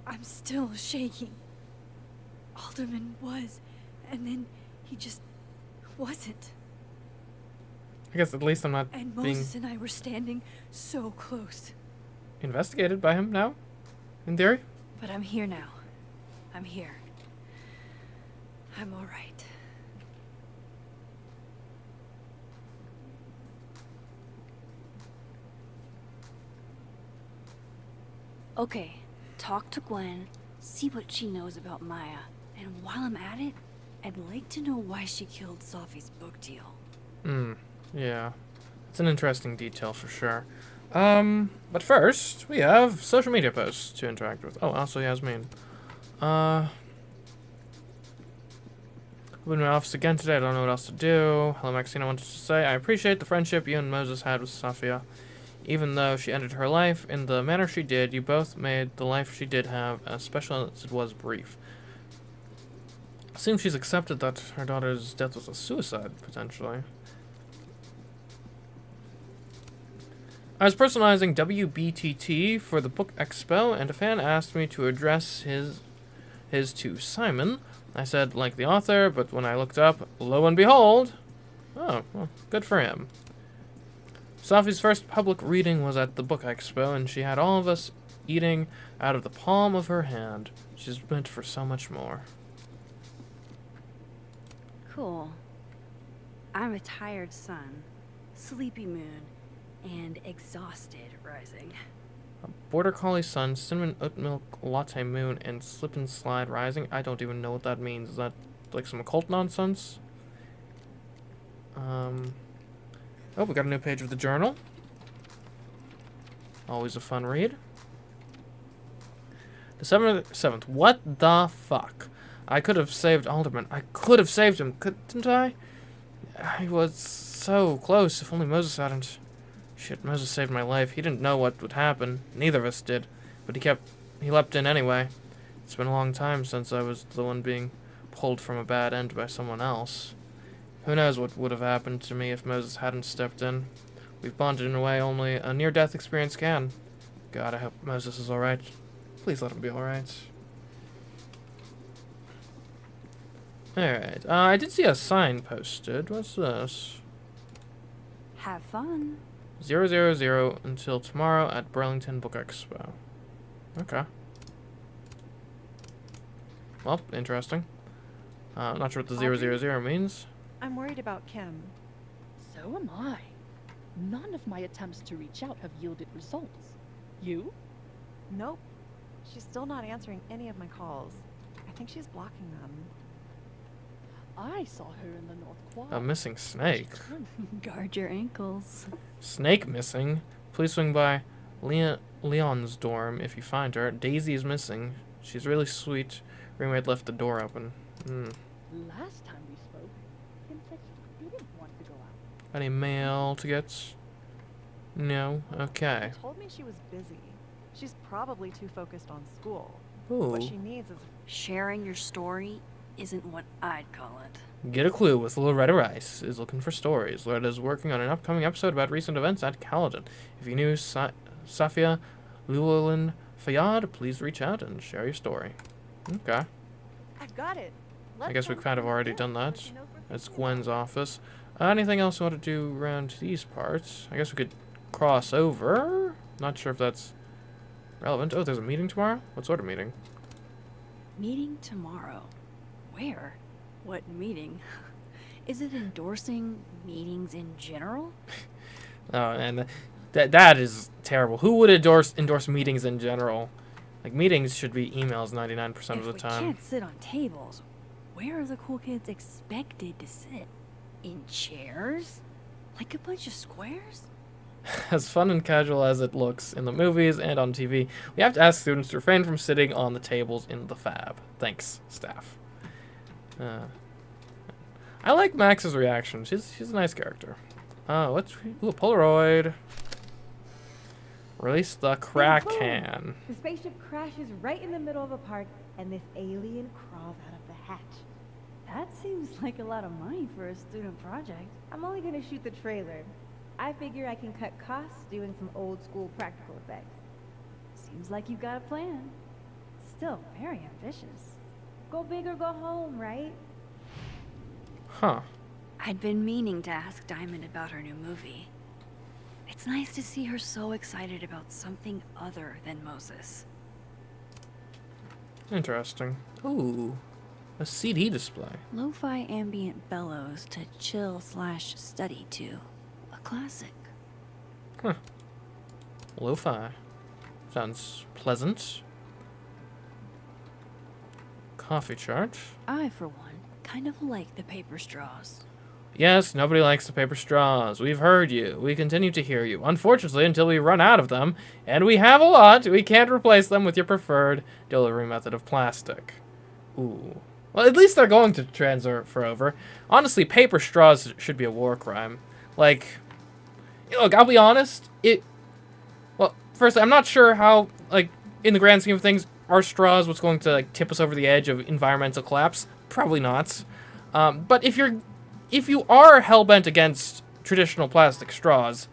I'm still shaking. Alderman was, and then he just wasn't. I guess at least I'm not And being Moses and I were standing so close. investigated by him now, in theory. But I'm here now. I'm here. I'm all right. Okay, talk to Gwen, see what she knows about Maya, and while I'm at it, I'd like to know why she killed Safi's book deal. Yeah. It's an interesting detail for sure. But first, we have social media posts to interact with. Oh, also Yasmin. I'm in my office again today. I don't know what else to do. Hello, Maxine. I wanted to say I appreciate the friendship you and Moses had with Safia. Even though she ended her life in the manner she did, you both made the life she did have as special as it was brief. It seems she's accepted that her daughter's death was a suicide, potentially. I was personalizing WBTT for the book expo, and a fan asked me to address his to Simon. I said, like the author, but when I looked up, lo and behold... Oh, well, good for him. Safi's first public reading was at the book expo, and she had all of us eating out of the palm of her hand. She's meant for so much more. Cool. I'm a tired sun, sleepy moon, and exhausted rising. A border collie sun, cinnamon oat milk latte moon, and slip and slide rising. I don't even know what that means. Is that like some occult nonsense? Oh, we got a new page of the journal. Always a fun read. December 7th. What the fuck? I could have saved Alderman. I could have saved him, couldn't I? I was so close. If only Moses hadn't. Shit, Moses saved my life. He didn't know what would happen. Neither of us did. But he leapt in anyway. It's been a long time since I was the one being pulled from a bad end by someone else. Who knows what would have happened to me if Moses hadn't stepped in. We've bonded in a way only a near-death experience can. God, I hope Moses is alright. Please let him be alright. Alright, I did see a sign posted. What's this? Have fun. 000 until tomorrow at Burlington Book Expo. Okay. Well, interesting. Not sure what the 000 means. I'm worried about Kim. So am I. None of my attempts to reach out have yielded results. You? Nope. She's still not answering any of my calls. I think she's blocking them. I saw her in the North Quad. A missing snake. Guard your ankles. Snake missing? Please swing by Leon's dorm if you find her. Daisy is missing. She's really sweet. Roommate left the door open. Last time we spoke, Kim said she didn't want to go out. Any mail to get? No? Okay. She told me she was busy. She's probably too focused on school. Ooh. What she needs is... Sharing your story isn't what I'd call it. Get a clue with Loretta Rice is looking for stories. Loretta is working on an upcoming episode about recent events at Caledon. If you knew Safia Llewellyn Fayad, please reach out and share your story. Okay. I've got it. I guess we've kind of already done that. That's Gwen's office. Anything else we want to do around these parts? I guess we could cross over. Not sure if that's relevant. Oh, there's a meeting tomorrow? What sort of meeting? Meeting tomorrow. Where? What meeting? Is it endorsing meetings in general? Oh, and that is terrible. Who would endorse meetings in general? Like, meetings should be emails 99% of the time. If we can't sit on tables, where are the cool kids expected to sit? In chairs? Like a bunch of squares? As fun and casual as it looks in the movies and on TV, we have to ask students to refrain from sitting on the tables in the fab. Thanks, staff. I like Max's reaction. She's a nice character. Ooh, a Polaroid. Release the crack can. The spaceship crashes right in the middle of a park, and this alien crawls out of the hatch. That seems like a lot of money for a student project. I'm only gonna shoot the trailer. I figure I can cut costs doing some old school practical effects. Seems like you've got a plan. still very ambitious. Go big or go home, right? Huh. I'd been meaning to ask Diamond about her new movie. It's nice to see her so excited about something other than Moses. Interesting. Ooh. A CD display. Lo-fi ambient bellows to chill/study to. A classic. Huh. Lo-fi. Sounds pleasant. Coffee chart. I, for one, kind of like the paper straws. Yes, nobody likes the paper straws. We've heard you. We continue to hear you. Unfortunately, until we run out of them, and we have a lot, we can't replace them with your preferred delivery method of plastic. Ooh. Well, at least they're going to transfer over. Honestly, paper straws should be a war crime. Like, look, I'll be honest. Well, firstly, I'm not sure how, like, in the grand scheme of things, are straws what's going to, like, tip us over the edge of environmental collapse? Probably not. But if you are hell-bent against traditional plastic straws,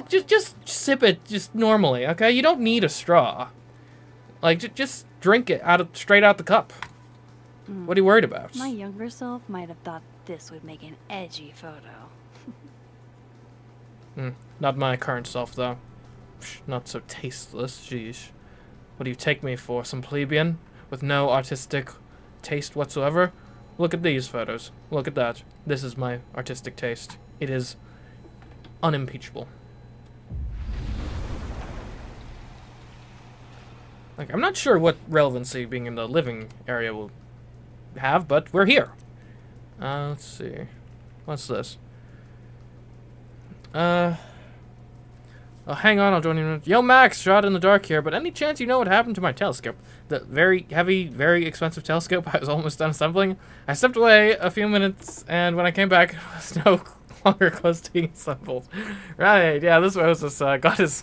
just sip it just normally, okay? You don't need a straw. Like, just drink it straight out the cup. What are you worried about? My younger self might have thought this would make an edgy photo. Not my current self, though. Psh, not so tasteless, jeez. What do you take me for, some plebeian? With no artistic taste whatsoever? Look at these photos. Look at that. This is my artistic taste. It is unimpeachable. Like, I'm not sure what relevancy being in the living area will have, but we're here. Let's see. What's this? Oh, hang on, I'll join you in a minute. Yo, Max, shot in the dark here, but any chance you know what happened to my telescope? The very heavy, very expensive telescope I was almost done assembling? I stepped away a few minutes, and when I came back, it was no longer close to being assembled. Right, yeah, this Moses got his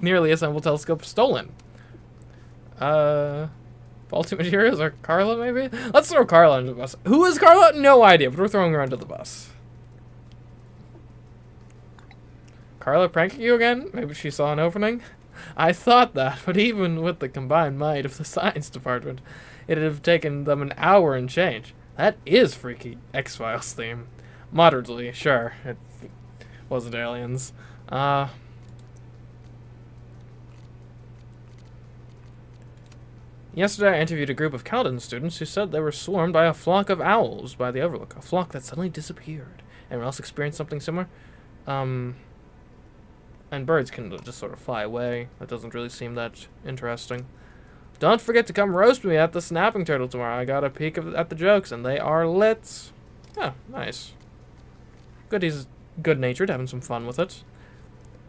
nearly assembled telescope stolen. Faulty materials or Carla, maybe? Let's throw Carla under the bus. Who is Carla? No idea, but we're throwing her under the bus. Carla pranking you again? Maybe she saw an opening? I thought that, but even with the combined might of the science department, it'd have taken them an hour and change. That is freaky X-Files theme. Moderately, sure. It wasn't aliens. Yesterday I interviewed a group of Calden students who said they were swarmed by a flock of owls by the Overlook. A flock that suddenly disappeared. Anyone else experienced something similar? And birds can just sort of fly away. That doesn't really seem that interesting. Don't forget to come roast me at the Snapping Turtle tomorrow. I got a peek at the jokes, and they are lit. Oh, nice. Good, he's good-natured, having some fun with it.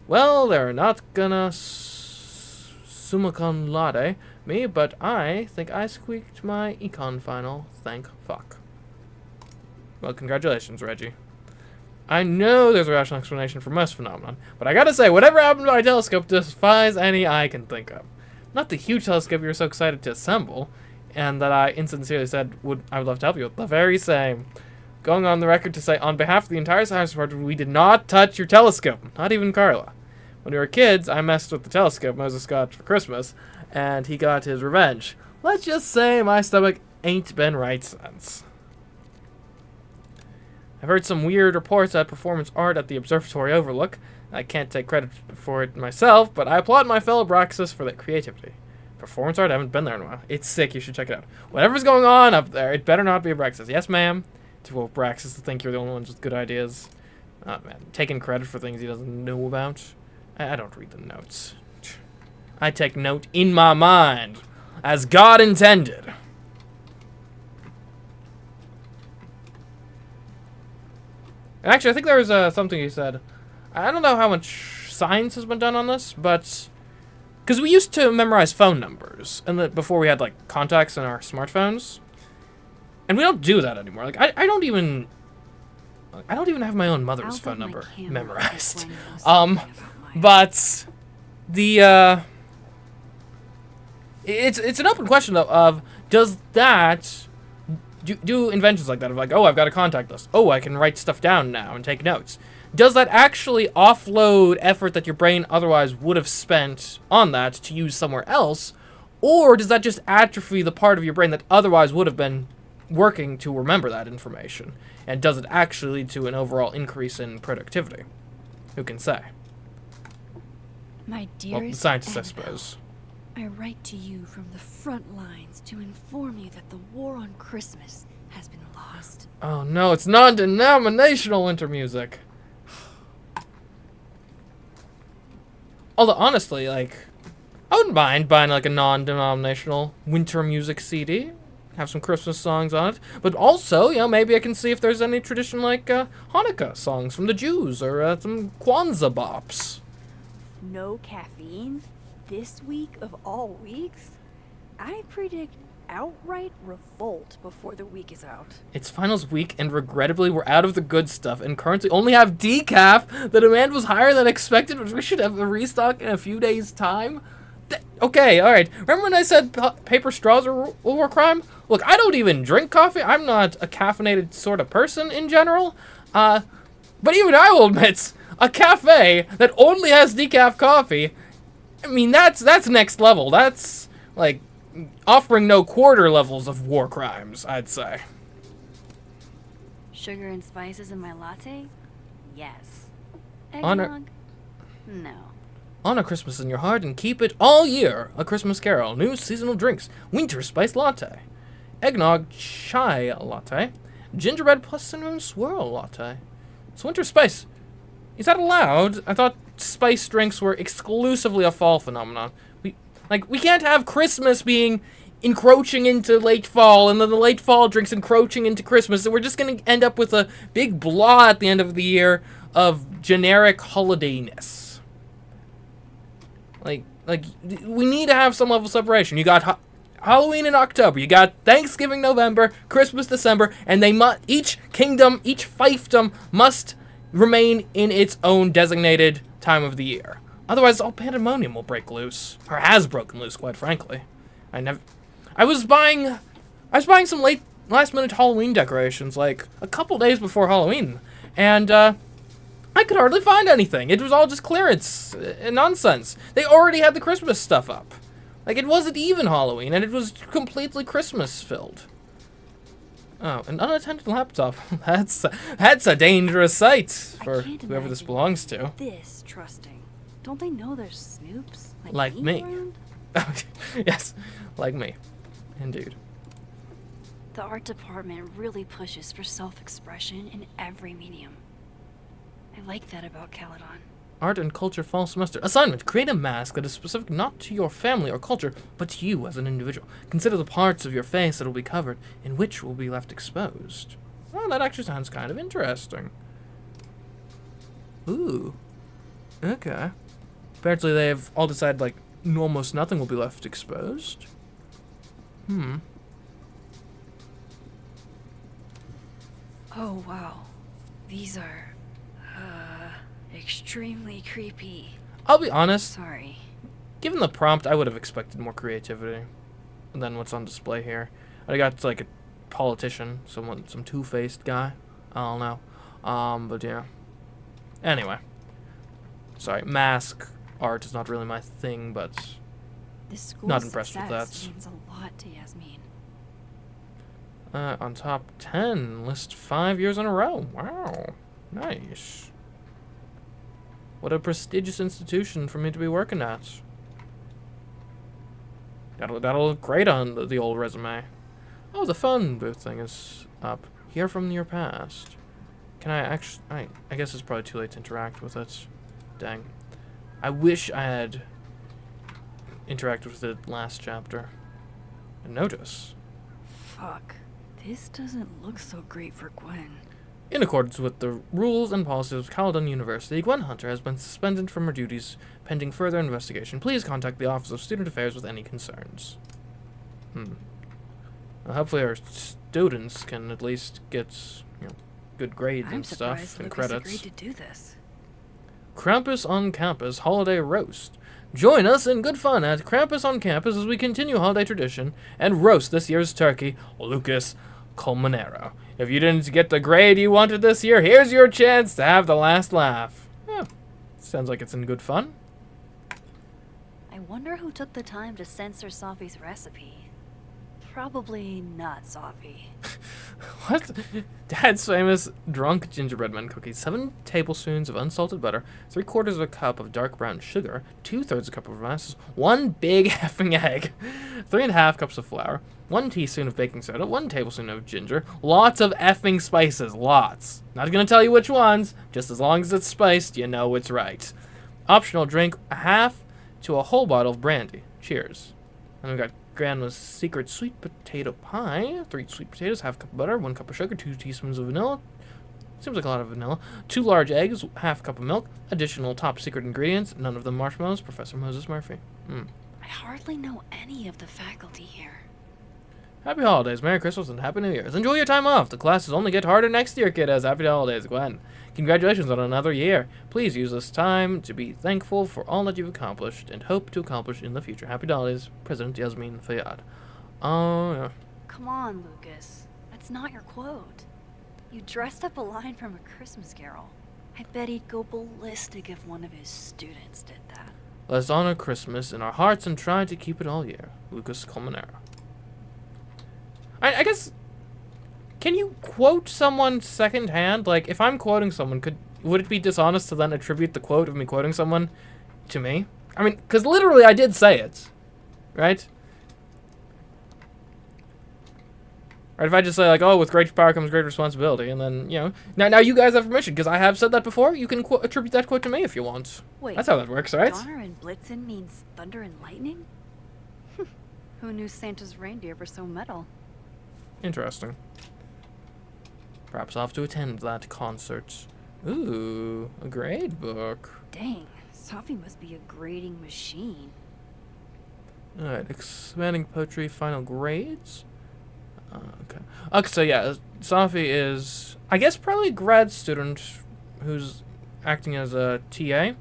Well, they're not gonna summa cum laude me, but I think I squeaked my econ final. Thank fuck. Well, congratulations, Reggie. I know there's a rational explanation for most phenomenon, but I gotta say, whatever happened to my telescope defies any I can think of. Not the huge telescope you were so excited to assemble, and that I insincerely said I would love to help you with. The very same. Going on the record to say, on behalf of the entire science department, we did not touch your telescope. Not even Carla. When we were kids, I messed with the telescope Moses got for Christmas, and he got his revenge. Let's just say my stomach ain't been right since. I've heard some weird reports at performance art at the observatory overlook. I can't take credit for it myself, but I applaud my fellow Braxis for their creativity. Performance art? I haven't been there in a while. It's sick, you should check it out. Whatever's going on up there, it better not be a Braxis. Yes, ma'am. To Braxis to think you're the only ones with good ideas. Oh, man. Taking credit for things he doesn't know about. I don't read the notes. I take note in my mind, as God intended. Actually, I think there was something he said. I don't know how much science has been done on this, but because we used to memorize phone numbers, and before we had like contacts in our smartphones, and we don't do that anymore. Like I don't even have my own mother's phone number memorized. But the it's an open question though of does that. Do inventions like that of like, oh, I've got a contact list. Oh, I can write stuff down now and take notes. Does that actually offload effort that your brain otherwise would have spent on that to use somewhere else? Or does that just atrophy the part of your brain that otherwise would have been working to remember that information? And does it actually lead to an overall increase in productivity? Who can say? My Well, the dearest scientists, I Annabelle, suppose. I write to you from the front lines to inform you that the war on Christmas has been lost. Oh no, it's non-denominational winter music. Although, honestly, like, I wouldn't mind buying, like, a non-denominational winter music CD. Have some Christmas songs on it. But also, you know, maybe I can see if there's any tradition like Hanukkah songs from the Jews or some Kwanzaa bops. No caffeine this week of all weeks? I predict outright revolt before the week is out. It's finals week, and regrettably, we're out of the good stuff and currently only have decaf. The demand was higher than expected, but we should have a restock in a few days' time. Okay, alright. Remember when I said paper straws are war crime? Look, I don't even drink coffee. I'm not a caffeinated sort of person in general. But even I will admit, a cafe that only has decaf coffee, I mean, that's next level. That's, like, offering no quarter levels of war crimes, I'd say. Sugar and spices in my latte? Yes. Honor- Eggnog? No. Honor Christmas in your heart and keep it all year. A Christmas Carol. New seasonal drinks. Winter spice latte. Eggnog chai latte. Gingerbread plus cinnamon swirl latte. So winter spice. Is that allowed? I thought spice drinks were exclusively a fall phenomenon. We can't have Christmas being encroaching into late fall and then the late fall drinks encroaching into Christmas. So we're just going to end up with a big blah at the end of the year of generic holidayness. Like we need to have some level of separation. You got Halloween in October, you got Thanksgiving November, Christmas December, and each kingdom, each fiefdom must remain in its own designated time of the year. Otherwise, all pandemonium will break loose, or has broken loose, quite frankly. I was buying some last-minute Halloween decorations, like a couple days before Halloween, and I could hardly find anything. It was all just clearance and nonsense. They already had the Christmas stuff up. Like, it wasn't even Halloween, and it was completely Christmas-filled. Oh, an unattended laptop. That's a dangerous sight for whoever this belongs to. This trusting. Don't they know there's snoops? Like me. Around? Yes, like me. Indeed. The art department really pushes for self-expression in every medium. I like that about Caledon. Art and Culture Fall Semester. Assignment. Create a mask that is specific not to your family or culture, but to you as an individual. Consider the parts of your face that will be covered and which will be left exposed. Oh, that actually sounds kind of interesting. Ooh. Okay. Apparently they've all decided, like, almost nothing will be left exposed. Oh, wow. These are, extremely creepy. I'll be honest. Sorry. Given the prompt, I would have expected more creativity than what's on display here. I got, like, a politician, some two-faced guy. I don't know. But yeah. Anyway. Sorry, mask art is not really my thing, but This school's not impressed with success that. means a lot to Yasmin. On top 10, list 5 years in a row. Wow. Nice. What a prestigious institution for me to be working at. That'll look great on the old resume. Oh, the phone booth thing is up. Hear from your past. Can I actually... I guess it's probably too late to interact with it. Dang. I wish I had interacted with the last chapter. And notice. Fuck. This doesn't look so great for Gwen. In accordance with the rules and policies of Caledon University, Gwen Hunter has been suspended from her duties pending further investigation. Please contact the Office of Student Affairs with any concerns. Well, hopefully our students can at least get, good grades and stuff and credits. Agreed to do this. Krampus on Campus Holiday Roast. Join us in good fun at Krampus on Campus as we continue holiday tradition and roast this year's turkey, Lucas Colmenero. If you didn't get the grade you wanted this year, here's your chance to have the last laugh. Sounds like it's in good fun. I wonder who took the time to censor Safi's recipe. Probably not Safi. What? Dad's famous drunk gingerbread man cookies. 7 tablespoons of unsalted butter, 3/4 of a cup of dark brown sugar, 2/3 a cup of molasses, 1 big effing egg, 3.5 cups of flour, 1 teaspoon of baking soda, 1 tablespoon of ginger, lots of effing spices, lots. Not gonna tell you which ones, just as long as it's spiced, you know it's right. Optional drink, a half to a whole bottle of brandy. Cheers. And we got Grandma's secret sweet potato pie. 3 sweet potatoes, half cup of butter, 1 cup of sugar, 2 teaspoons of vanilla. Seems like a lot of vanilla. 2 large eggs, half cup of milk. Additional top secret ingredients, none of them marshmallows. Professor Moses Murphy. I hardly know any of the faculty here. Happy holidays, Merry Christmas, and Happy New Year's. Enjoy your time off. The classes only get harder next year, kiddos. Happy holidays, Gwen. Congratulations on another year. Please use this time to be thankful for all that you've accomplished and hope to accomplish in the future. Happy holidays, President Yasmin Fayyad. Oh, yeah. Come on, Lucas. That's not your quote. You dressed up a line from a Christmas Carol. I bet he'd go ballistic if one of his students did that. Let's honor Christmas in our hearts and try to keep it all year. Lucas Colmenero. I guess... Can you quote someone secondhand? Like, if I'm quoting someone, would it be dishonest to then attribute the quote of me quoting someone to me? I mean, because literally I did say it, right? Right, if I just say, like, oh, with great power comes great responsibility, and then, you know... Now you guys have permission, because I have said that before. You can attribute that quote to me if you want. Wait, that's how that works, right? Donner and Blitzen means thunder and lightning? Who knew Santa's reindeer were so metal? Interesting. Perhaps I'll have to attend that concert. Ooh, a grade book. Dang, Safi must be a grading machine. Alright, expanding poetry, final grades. Okay. Okay, so yeah, Safi is, I guess, probably a grad student who's acting as a TA.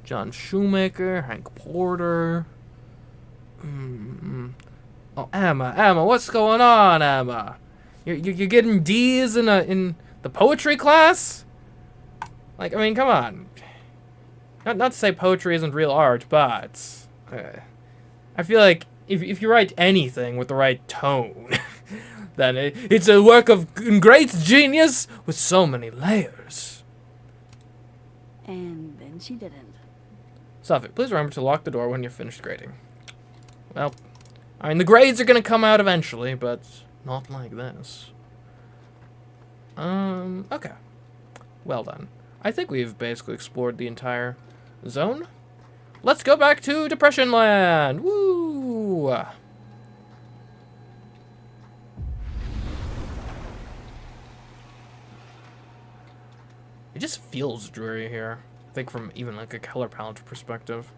John Shoemaker, Hank Porter. Oh, Emma, what's going on, Emma? You're getting D's in the poetry class? Like, I mean, come on. Not to say poetry isn't real art, but I feel like if you write anything with the right tone, then it's a work of great genius with so many layers. And then she didn't. Safi, please remember to lock the door when you're finished grading. Well, I mean, the grades are gonna come out eventually, but not like this. Okay. Well done. I think we've basically explored the entire zone. Let's go back to Depression Land! Woo! It just feels dreary here. I think from even like a color palette perspective.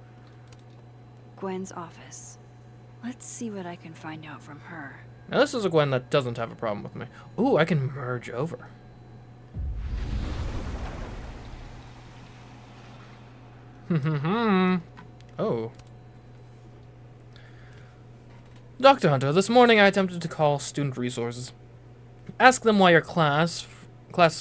Gwen's office. Let's see what I can find out from her. Now this is a Gwen that doesn't have a problem with me. Ooh, I can merge over. Oh. Dr. Hunter, this morning I attempted to call student resources. Ask them why your classes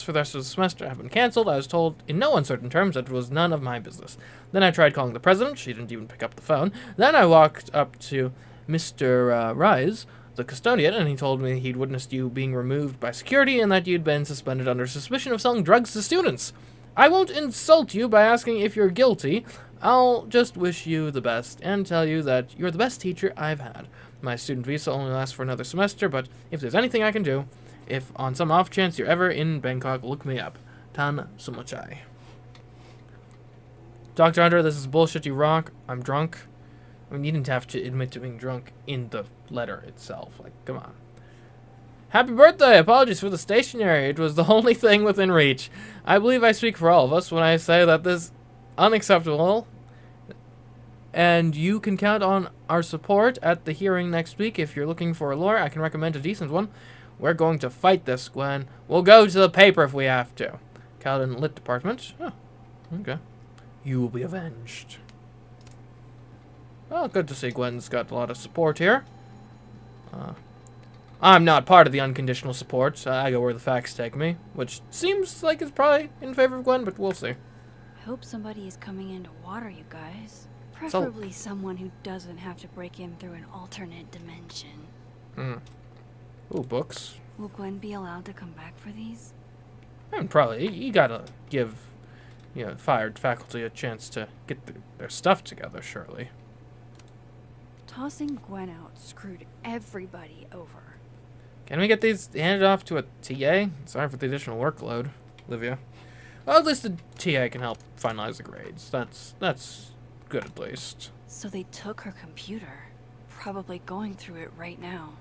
for the rest of the semester have been cancelled. I was told in no uncertain terms that it was none of my business. Then I tried calling the president. She didn't even pick up the phone. Then I walked up to Mr. Rise, the custodian, and he told me he'd witnessed you being removed by security and that you'd been suspended under suspicion of selling drugs to students. I won't insult you by asking if you're guilty. I'll just wish you the best and tell you that you're the best teacher I've had. My student visa only lasts for another semester, but if there's anything I can do, if on some off chance you're ever in Bangkok, look me up. Tan Sumuchai. Dr. Hunter, this is bullshit, you rock. I'm drunk. I mean, you didn't have to admit to being drunk in the letter itself. Like, come on. Happy birthday! Apologies for the stationery. It was the only thing within reach. I believe I speak for all of us when I say that this is unacceptable. And you can count on our support at the hearing next week. If you're looking for a lawyer, I can recommend a decent one. We're going to fight this, Gwen. We'll go to the paper if we have to. Calvin Lit Department. Oh, okay. You will be avenged. Well, good to see Gwen's got a lot of support here. I'm not part of the unconditional support, so I go where the facts take me, which seems like it's probably in favor of Gwen, but we'll see. I hope somebody is coming in to water you guys. Preferably someone who doesn't have to break in through an alternate dimension. Ooh, books. Will Gwen be allowed to come back for these? And probably, you gotta give, fired faculty a chance to get their stuff together, surely. Tossing Gwen out screwed everybody over. Can we get these handed off to a TA? Sorry for the additional workload, Olivia. Well, at least the TA can help finalize the grades. That's good, at least. So they took her computer. Probably going through it right now.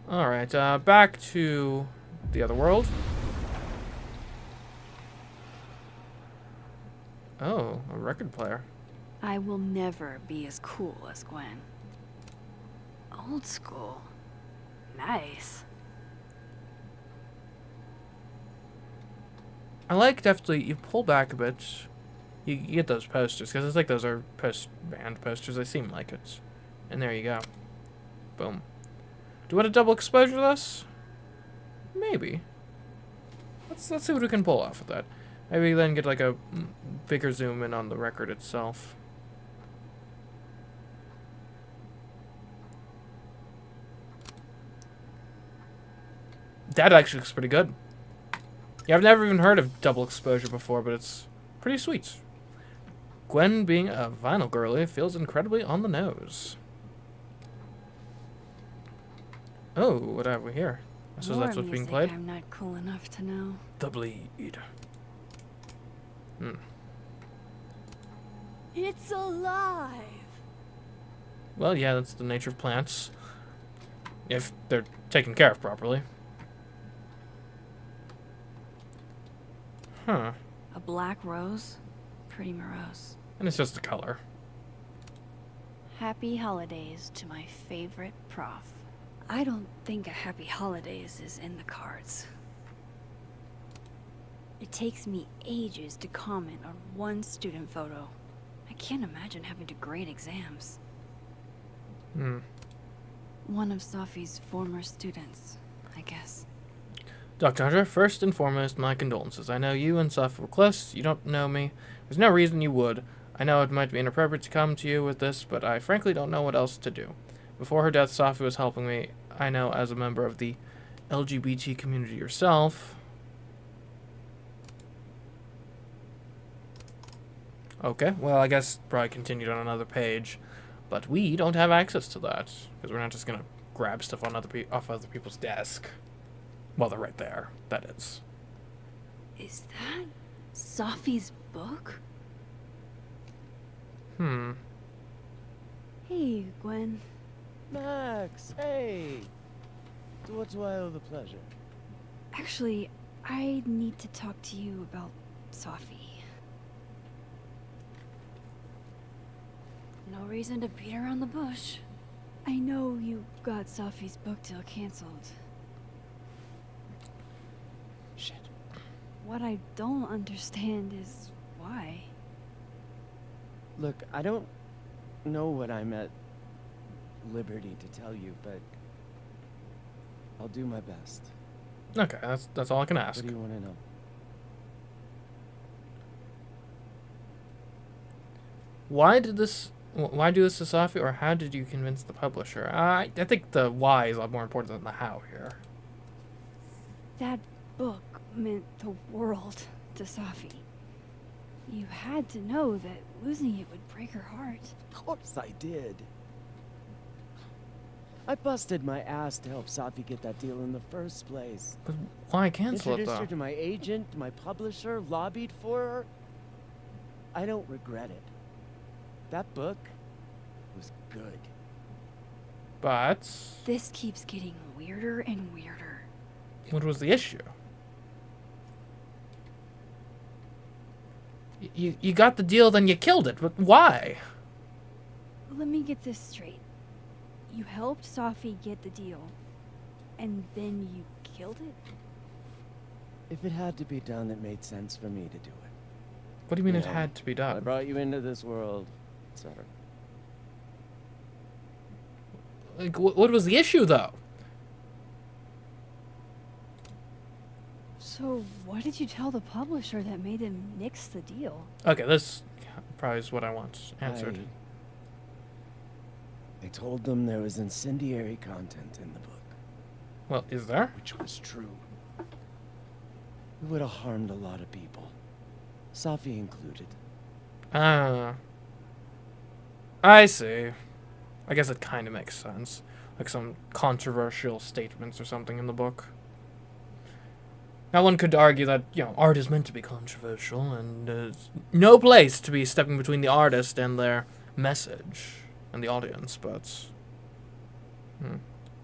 Alright, back to the other world. Oh, a record player. I will never be as cool as Gwen. Old school. Nice. I like, definitely, you pull back a bit, you get those posters, because it's like those are post-band posters, they seem like it. And there you go. Boom. Do you want a double exposure to this? Maybe. Let's see what we can pull off with that. Maybe then get like a bigger zoom in on the record itself. That actually looks pretty good. Yeah, I've never even heard of double exposure before, but it's pretty sweet. Gwen being a vinyl girly feels incredibly on the nose. Oh, what have we here? I suppose that's what's being played. I'm not cool enough to know. The Bleed. It's alive. Well, yeah, that's the nature of plants. If they're taken care of properly. Huh. A black rose? Pretty morose. And it's just a color. Happy holidays to my favorite prof. I don't think a happy holidays is in the cards. It takes me ages to comment on one student photo. I can't imagine having to grade exams. One of Safi's former students, I guess. Dr. Hunter, first and foremost, my condolences. I know you and Safi were close. You don't know me. There's no reason you would. I know it might be inappropriate to come to you with this, but I frankly don't know what else to do. Before her death, Safi was helping me. I know as a member of the LGBT community yourself. Okay, well, I guess probably continued on another page. But we don't have access to that, because we're not just going to grab stuff on off other people's desk. Well, they're right there. That is. Is that Safi's book? Hey, Gwen. Max, hey! To what do I owe the pleasure? Actually, I need to talk to you about Safi. No reason to beat around the bush. I know you got Safi's book deal canceled. Shit. What I don't understand is why. Look, I don't know what I'm at liberty to tell you, but I'll do my best. Okay, that's all I can ask. What do you want to know? Why do this to Safi, or how did you convince the publisher? I think the why is a lot more important than the how here. That book meant the world to Safi. You had to know that losing it would break her heart. Of course I did. I busted my ass to help Safi get that deal in the first place. But why cancel it, Introduced though? her to my agent, my publisher, lobbied for her. I don't regret it. That book was good. But This keeps getting weirder and weirder. what was the issue? You got the deal, then you killed it. But why? Let me get this straight. You helped Safi get the deal, and then you killed it? If it had to be done, it made sense for me to do it. What do you mean You it know, had to be I done? brought you into this world, etc. Like, what was the issue, though? So what did you tell the publisher that made them nix the deal? Okay, this probably is what I want answered. I told them there was incendiary content in the book, Well, is there? which was true. It would have harmed a lot of people, Safi included. Ah. I see. I guess it kind of makes sense. Like some controversial statements or something in the book. Now, one could argue that, art is meant to be controversial, and there's no place to be stepping between the artist and their message and the audience, but...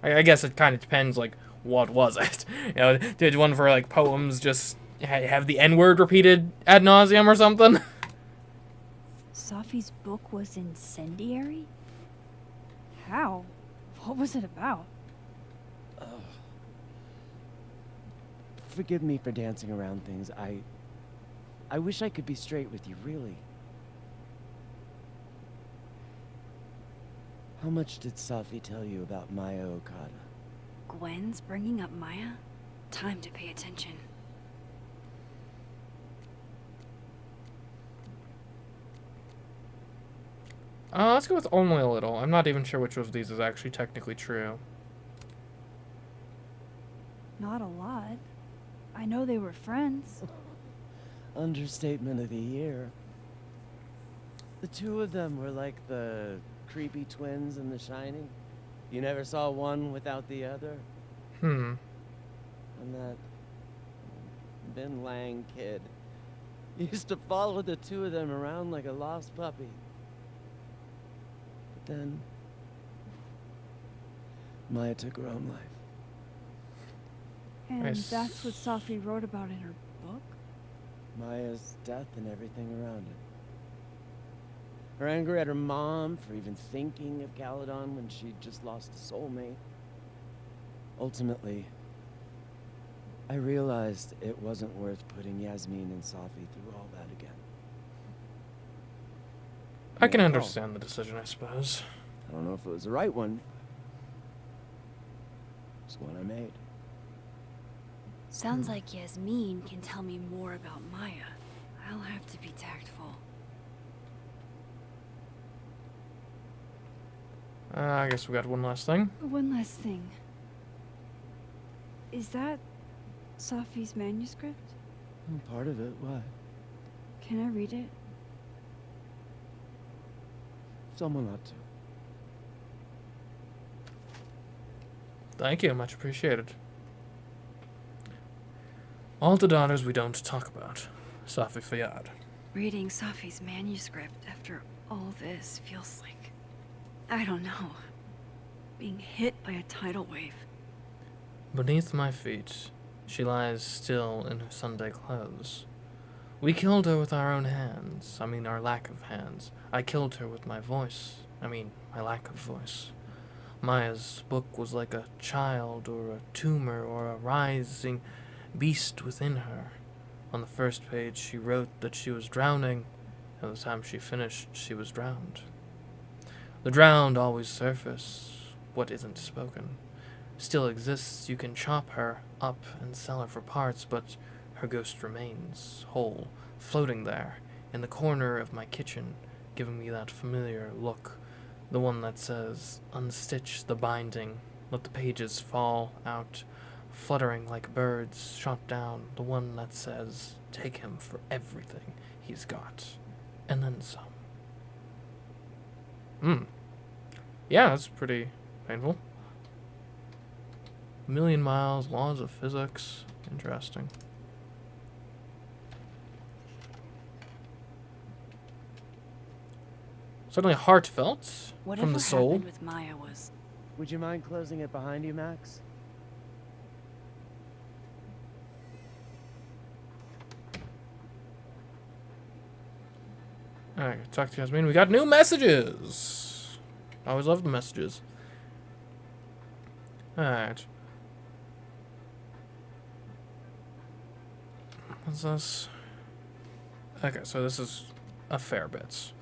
I guess it kind of depends, like, what was it? Did one of her, like, poems just have the N-word repeated ad nauseum or something? Safi's book was incendiary? How? What was it about? Forgive me for dancing around things. I wish I could be straight with you, really. How much did Safi tell you about Maya Okada? Gwen's bringing up Maya? Time to pay attention. Let's go with only a little. I'm not even sure which of these is actually technically true. Not a lot. I know they were friends. Understatement of the year. The two of them were like the creepy twins in The Shining. You never saw one without the other. Hmm. And that Ben Lang kid used to follow the two of them around like a lost puppy. But then Maya took her own life. And Nice. that's what Safi wrote about in her book? Maya's death and everything around it. Her anger at her mom for even thinking of Caledon when she'd just lost a soulmate. Ultimately, I realized it wasn't worth putting Yasmin and Safi through all that again. I can Yeah, understand the decision, I suppose. I don't know if it was the right one. It's the one I made. Sounds like Yasmin can tell me more about Maya. I'll have to be tactful. I guess we got one last thing. One last thing. Is that Safi's manuscript? Part of it, why? Can I read it? Someone ought to. Thank you, much appreciated. All the daughters we don't talk about. Safi Fayyad. Reading Safi's manuscript after all this feels like... I don't know. Being hit by a tidal wave. Beneath my feet, she lies still in her Sunday clothes. We killed her with our own hands. I mean, our lack of hands. I killed her with my voice. I mean, my lack of voice. Maya's book was like a child or a tumor or a rising beast within her. On the first page, she wrote that she was drowning. By the time she finished, she was drowned. The drowned always surface. What isn't spoken still exists. You can chop her up and sell her for parts, but her ghost remains, whole, floating there, in the corner of my kitchen, giving me that familiar look, the one that says, unstitch the binding, let the pages fall out, fluttering like birds shot down, the one that says, take him for everything he's got, and then some. Yeah, that's pretty painful. A million miles, laws of physics. Interesting. Certainly heartfelt Whatever from the soul. happened with Maya was... Would you mind closing it behind you, Max? Alright, talk to Yasmin. We got new messages. I always love the messages. Alright. What's this? Okay, so this is a fair bit.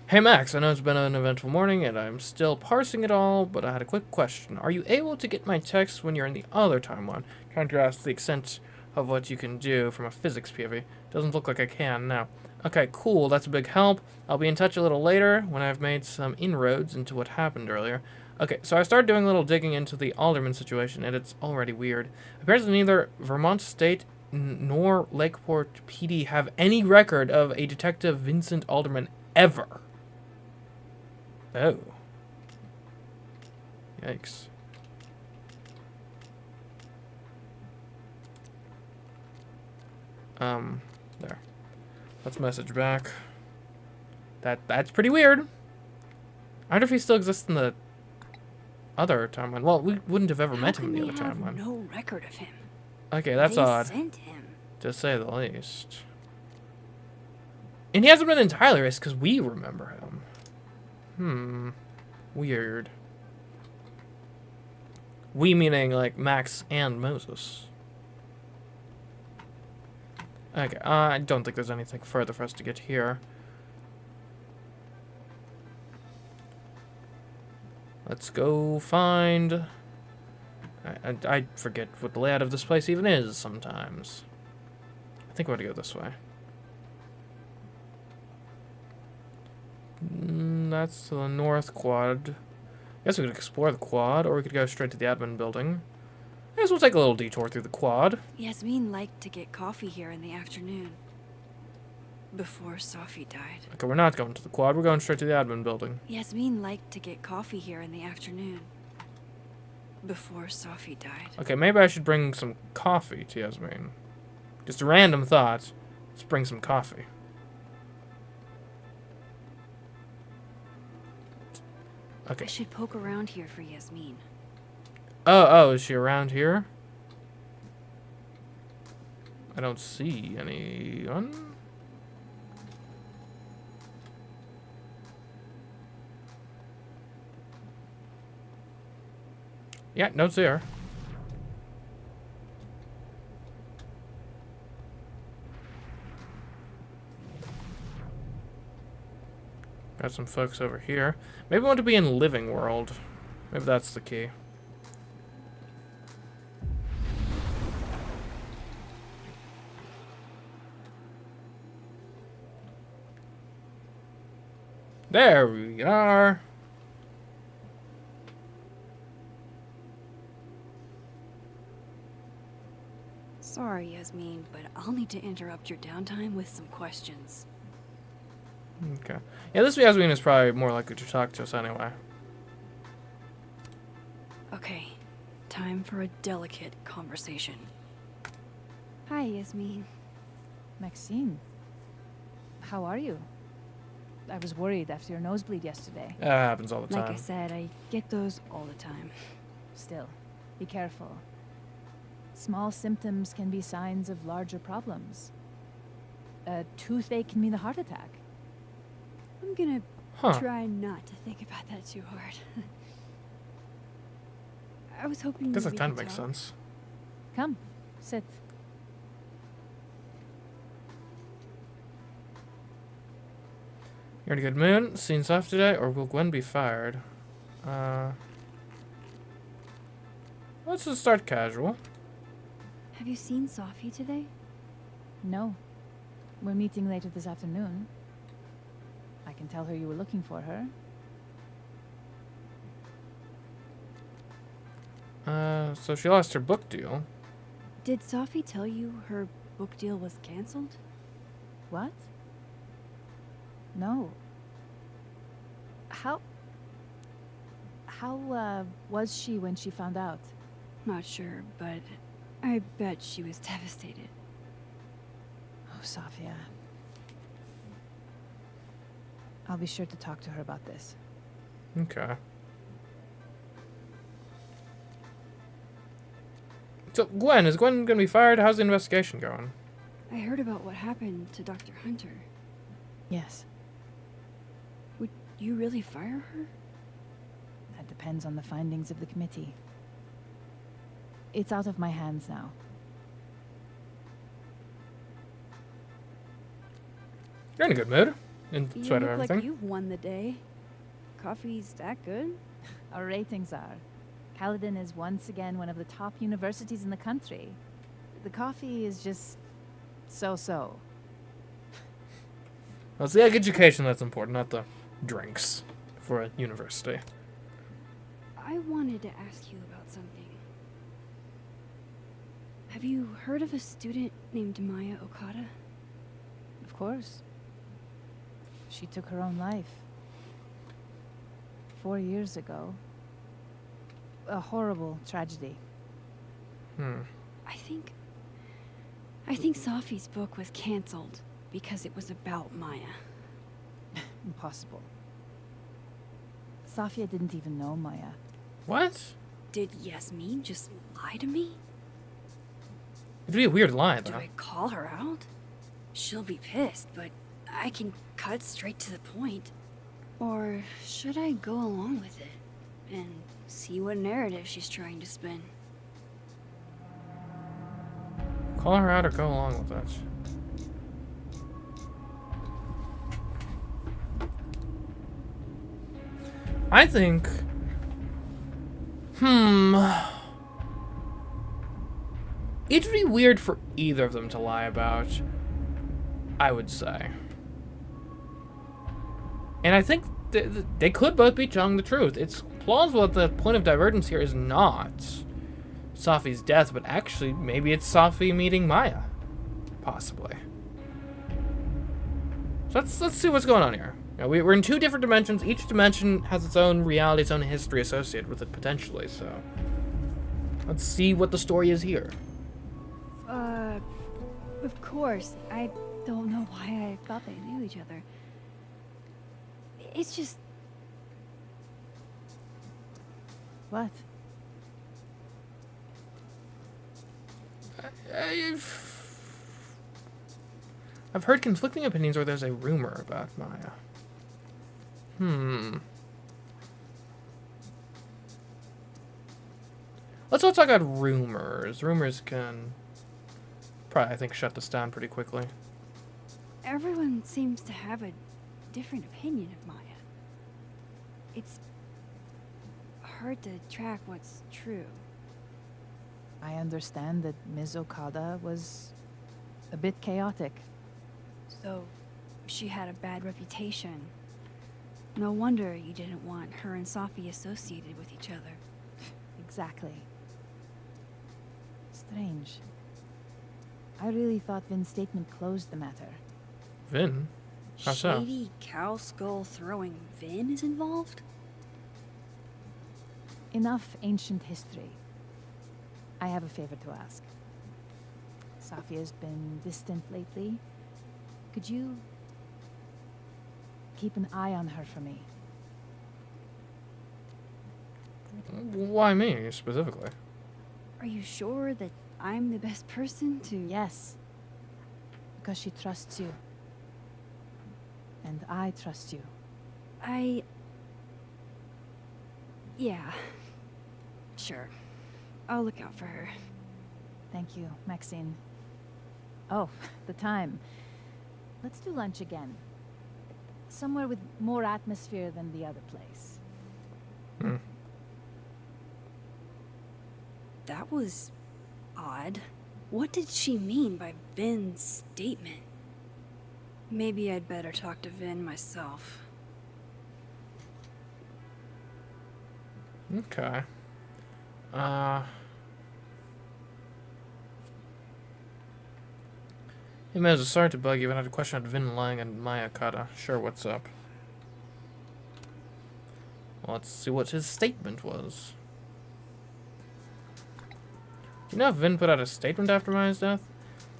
Hey Max, I know it's been an eventful morning and I'm still parsing it all, but I had a quick question. Are you able to get my text when you're in the other timeline? Trying to grasp the extent of what you can do from a physics POV. Doesn't look like I can now. Okay, cool. That's a big help. I'll be in touch a little later when I've made some inroads into what happened earlier. Okay, so I started doing a little digging into the Alderman situation, and it's already weird. Apparently neither Vermont State nor Lakeport PD have any record of a Detective Vincent Alderman ever. Oh. Yikes. There. Let's message back. That's pretty weird. I wonder if he still exists in the other timeline. Well, we wouldn't have ever met him in the other How can they timeline. have no record of him? Okay, that's They odd, sent him. to say the least. And he hasn't been entirely erased because we remember him. Weird. We meaning like Max and Moses. Okay, I don't think there's anything further for us to get here. Let's go find... I forget what the layout of this place even is sometimes. I think we're gonna go this way. That's to the north quad. I guess we could explore the quad, or we could go straight to the admin building. I guess we'll take a little detour through the quad. Yasmin liked to get coffee here in the afternoon. Before Safi died. Okay, we're not going to the quad. We're going straight to the admin building. Yasmin liked to get coffee here in the afternoon. Before Safi died. Okay, maybe I should bring some coffee to Yasmin. Just a random thought. Let's bring some coffee. Okay. I should poke around here for Yasmin. Oh, is she around here? I don't see anyone. Yeah, don't see her. Got some folks over here. Maybe we want to be in living world. Maybe that's the key. There we are. Sorry, Yasmin, but I'll need to interrupt your downtime with some questions. Okay. Yeah, this Yasmin is probably more likely to talk to us anyway. Okay, time for a delicate conversation. Hi, Yasmin. Maxine, how are you? I was worried after your nosebleed yesterday. That happens all the time. Like I said, I get those all the time. Still, be careful. Small symptoms can be signs of larger problems. A toothache can mean a heart attack. I'm gonna Huh. try not to think about that too hard. I was hoping Guess we that kind of could makes talk. sense. Come, sit. You're in a good mood? Seen Safi today, or will Gwen be fired? Let's just start casual. Have you seen Safi today? No. We're meeting later this afternoon. I can tell her you were looking for her. So she lost her book deal. Did Safi tell you her book deal was canceled? What? No. How was she when she found out? Not sure, but I bet she was devastated. Oh, Safia. I'll be sure to talk to her about this. Okay. So, Gwen, is Gwen gonna be fired? How's the investigation going? I heard about what happened to Dr. Hunter. Yes, Would you really fire her? that depends on the findings of the committee. It's out of my hands now. You're in a good mood, in You spite of look like everything. you've won the day. Coffee's that good? Our ratings are. Caledon is once again one of the top universities in the country. The coffee is just so-so. Well, it's the education that's important, not the drinks for a university. I wanted to ask you about something. Have you heard of a student named Maya Okada? Of course. She took her own life. 4 years ago. A horrible tragedy. I think Safi's book was cancelled because it was about Maya. Impossible. Safia didn't even know Maya. What? Did Yasmin just lie to me? It'd be a weird lie, Do though. I call her out? She'll be pissed, but I can cut straight to the point. Or should I go along with it and see what narrative she's trying to spin? Call her out or go along with it. I think... It'd be weird for either of them to lie about, I would say. And I think they could both be telling the truth. It's plausible that the point of divergence here is not Safi's death, but actually maybe it's Safi meeting Maya. Possibly. So let's see what's going on here. Now, we're in two different dimensions. Each dimension has its own reality, its own history associated with it, potentially, so... Let's see what the story is here. Of course. I don't know why I thought they knew each other. It's just... What? I've heard conflicting opinions where there's a rumor about Maya. Let's not talk about rumors. Rumors can probably, I think, shut this down pretty quickly. Everyone seems to have a different opinion of Maya. It's hard to track what's true. I understand that Ms. Okada was a bit chaotic. So, she had a bad reputation. No wonder you didn't want her and Safi associated with each other. Exactly. Strange. I really thought Vin's statement closed the matter. Vin? How so? Shady cow skull throwing Vin is involved? Enough ancient history. I have a favor to ask. Safia's been distant lately. Could you keep an eye on her for me? Why me, specifically? Are you sure that I'm the best person to... Yes. Because she trusts you. And I trust you. Yeah. Sure. I'll look out for her. Thank you, Maxine. Oh, the time. Let's do lunch again. Somewhere with more atmosphere than the other place. That was odd. What did she mean by Vin's statement? Maybe I'd better talk to Vin myself. Okay. Hey, Moses, sorry to bug you, but I had a question on Vin lying and Maya Okada. Sure, what's up? Well, let's see what his statement was. Do you know if Vin put out a statement after Maya's death?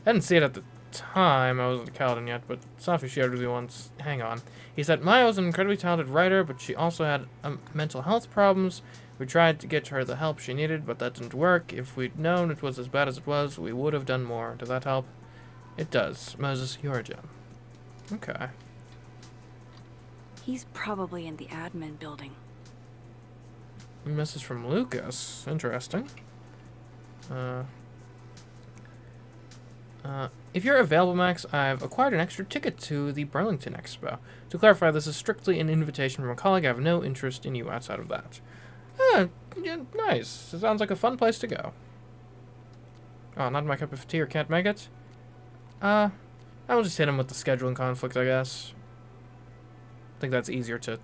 I didn't see it at the time. I wasn't a Kaladin yet, but Safi shared with me once. Hang on. He said Maya was an incredibly talented writer, but she also had mental health problems. We tried to get her the help she needed, but that didn't work. If we'd known it was as bad as it was, we would have done more. Does that help? It does. Moses, you're a gem. Okay. He's probably in the admin building. A message from Lucas. Interesting. If you're available, Max, I've acquired an extra ticket to the Burlington Expo. To clarify, this is strictly an invitation from a colleague. I have no interest in you outside of that. Yeah, nice. It sounds like a fun place to go. Oh, not my cup of tea or can't make it? I will just hit him with the scheduling conflict, I guess. think that's easier to...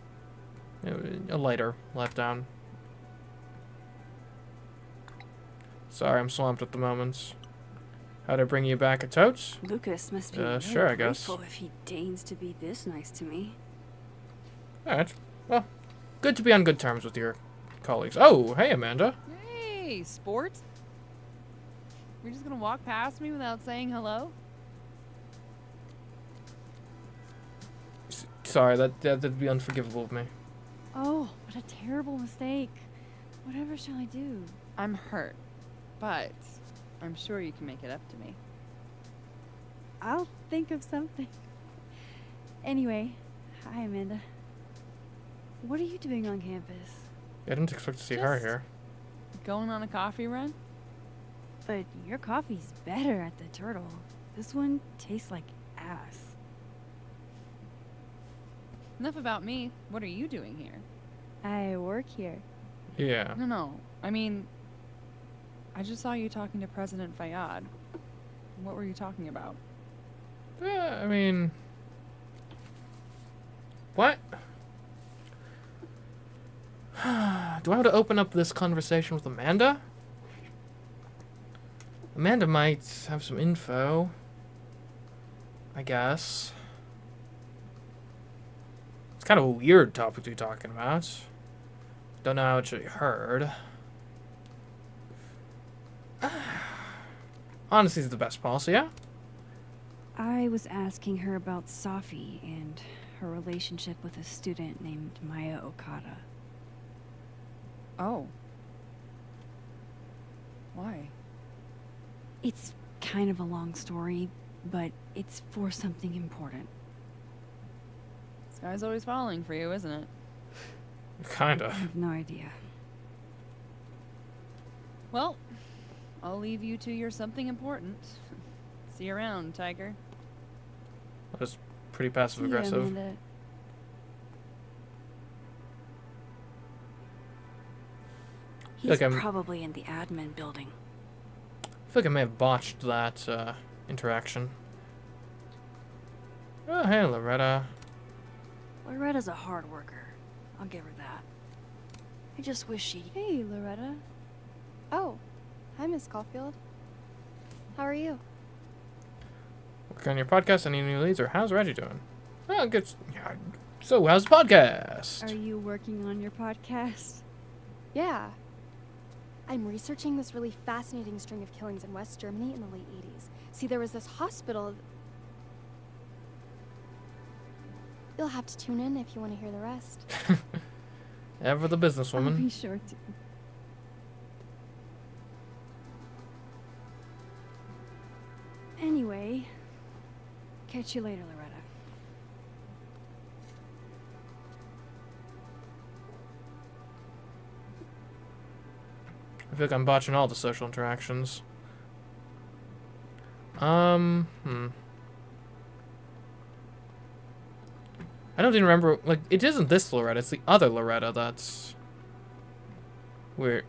a lighter letdown. Sorry, I'm swamped at the moment. How'd I bring you back a tote? Lucas must be really sure, I guess. grateful if he deigns to be this nice to me. Alright. Well, good to be on good terms with your colleagues. Oh, hey, Amanda. Hey, sport. You're just gonna walk past me without saying hello? Sorry, that'd be unforgivable of me. Oh, what a terrible mistake. Whatever shall I do? I'm hurt, but I'm sure you can make it up to me. I'll think of something. Anyway, hi Amanda. What are you doing on campus? I didn't expect to see her Just- here. Going on a coffee run? But your coffee's better at the Turtle. This one tastes like ass. Enough about me. What are you doing here? I work here. Yeah. No. I mean, I just saw you talking to President Fayyad. What were you talking about? I mean... What? Do I have to open up this conversation with Amanda? Amanda might have some info. I guess. It's kind of a weird topic to be talking about. Don't know how it should be heard. Honesty is the best policy, yeah? I was asking her about Safi and her relationship with a student named Maya Okada. Oh. Why? It's kind of a long story, but it's for something important. This guy's always falling for you, isn't it? I Kinda. have no idea. Well, I'll leave you to your something important. See you around, Tiger. That was pretty passive aggressive. Yeah, Amanda. He's like I'm- probably in the admin building. I feel like I may have botched that interaction. Oh, hey, Loretta. Loretta's a hard worker. I'll give her that. I just wish she'd... Hey, Loretta. Oh, hi, Miss Caulfield. How are you? Working on your podcast, any new leads, or how's Reggie doing? Oh, good. Yeah. So, how's the podcast? Are you working on your podcast? Yeah. I'm researching this really fascinating string of killings in West Germany in the late 80s. See, there was this hospital. You'll have to tune in if you want to hear the rest. Ever the I'll businesswoman. be sure to. Anyway, catch you later, Loretta. I feel like I'm botching all the social interactions. I don't even remember, like, it isn't this Loretta, it's the other Loretta that's... we're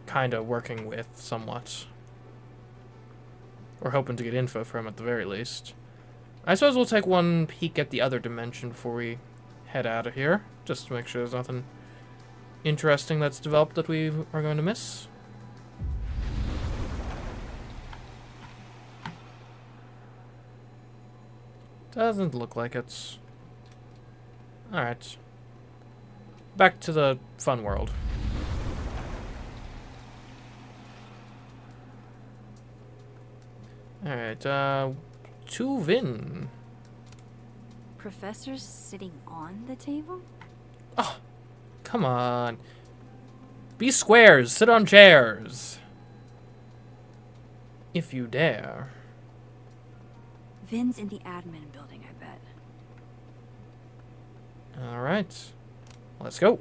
kind of working with, somewhat. We're hoping to get info from at the very least. I suppose we'll take one peek at the other dimension before we head out of here, just to make sure there's nothing interesting that's developed that we are going to miss. Doesn't look like it's... Alright. Back to the fun world. Alright, to Vin. Professor's sitting on the table? Oh, come on. Be squares, sit on chairs. If you dare. Vin's in the admin building, I bet. Alright. Let's go.